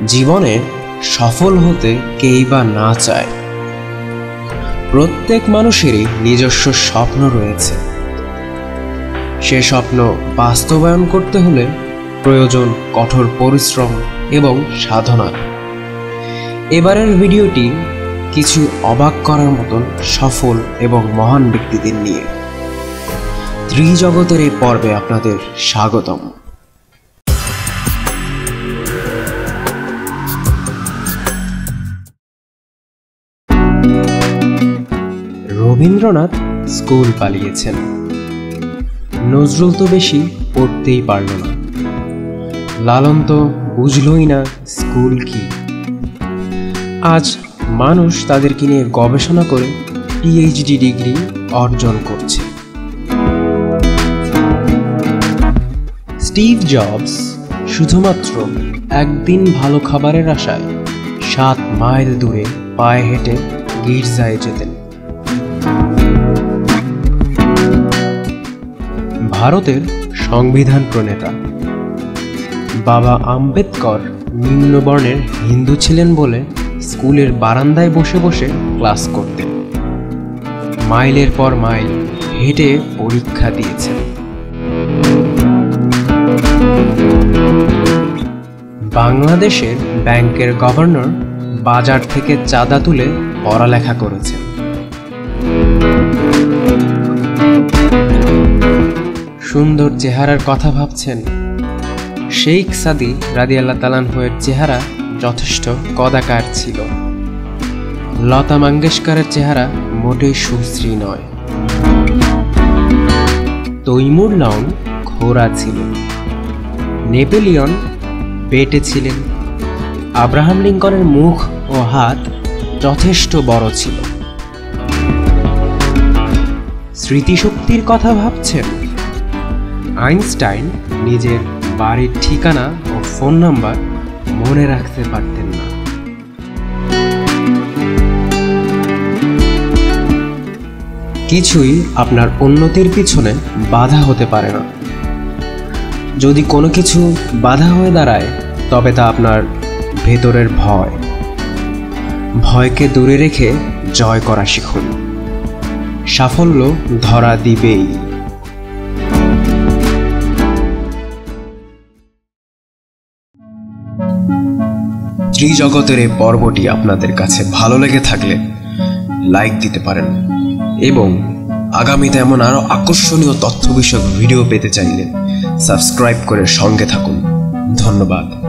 জীবনে সফল হতে কেই বা না চায়। প্রত্যেক মানুষেরই নিজস্ব স্বপ্ন রয়েছে। সে স্বপ্ন বাস্তবায়ন করতে হলে প্রয়োজন কঠোর পরিশ্রম এবং সাধনা। এবারের ভিডিওটি কিছু অবাক করার মতন সফল এবং মহান ব্যক্তিদের নিয়ে। ত্রিজগতের এই পর্বে আপনাদের স্বাগতম। রবীন্দ্রনাথ স্কুল পালিয়েছেন। নজরুল তো বেশি পড়তেই পারল না। লালন তো বুঝলই না স্কুল কি। আজ মানুষ তাদেরকে নিয়ে গবেষণা করে পিএইচডি ডিগ্রি অর্জন করছে। স্টিভ জবস শুধুমাত্র একদিন ভালো খাবারের আশায় 7 মাইল দূরে পায়ে হেঁটে গির্জায় যেতেন। ভারতের সংবিধান প্রণেতা বাবা আম্বেদকর নিম্নবর্ণের হিন্দু ছিলেন বলে স্কুলের বারান্দায় বসে বসে ক্লাস করতেন। মাইলের পর মাইল হেঁটে পরীক্ষা দিয়েছেন। বাংলাদেশের ব্যাংকের গভর্নর বাজার থেকে চাঁদা তুলে পড়ালেখা করেছেন। সুন্দর চেহারার কথা ভাবছেন? শেখ সাদি রাদিয়াল্লাহু তাআলা আনহুর চেহারা যথেষ্ট কদাকার ছিল। লতা মঙ্গেশকরের চেহারা মোটেই সুশ্রী নয়। তৈমুর লং ঘোড়া ছিল। নেপোলিয়ন বেটে ছিলেন। আব্রাহাম লিঙ্কনের মুখ ও হাত যথেষ্ট বড় ছিল। স্মৃতিশক্তির কথা ভাবছেন? আইনস্টাইন নিজের বাড়ির ঠিকানা ও ফোন নাম্বার মনে রাখতে পারতেন না। কিছুই আপনার উন্নতির পিছনে বাধা হতে পারে না। যদি কোনো কিছু বাধা হয়ে দাঁড়ায় তবে তা আপনার ভেতরের ভয়। ভয়কে দূরে রেখে জয় করা শিখুন। সাফল্য ধরা দিবেই। ত্রিজগতের এই পর্বটি আপনাদের কাছে ভালো লেগে থাকলে লাইক দিতে পারেন এবং আগামীতে এমন আরো আকর্ষণীয় তথ্য বিষয়ক ভিডিও পেতে চাইলে সাবস্ক্রাইব করে সঙ্গে থাকুন। ধন্যবাদ।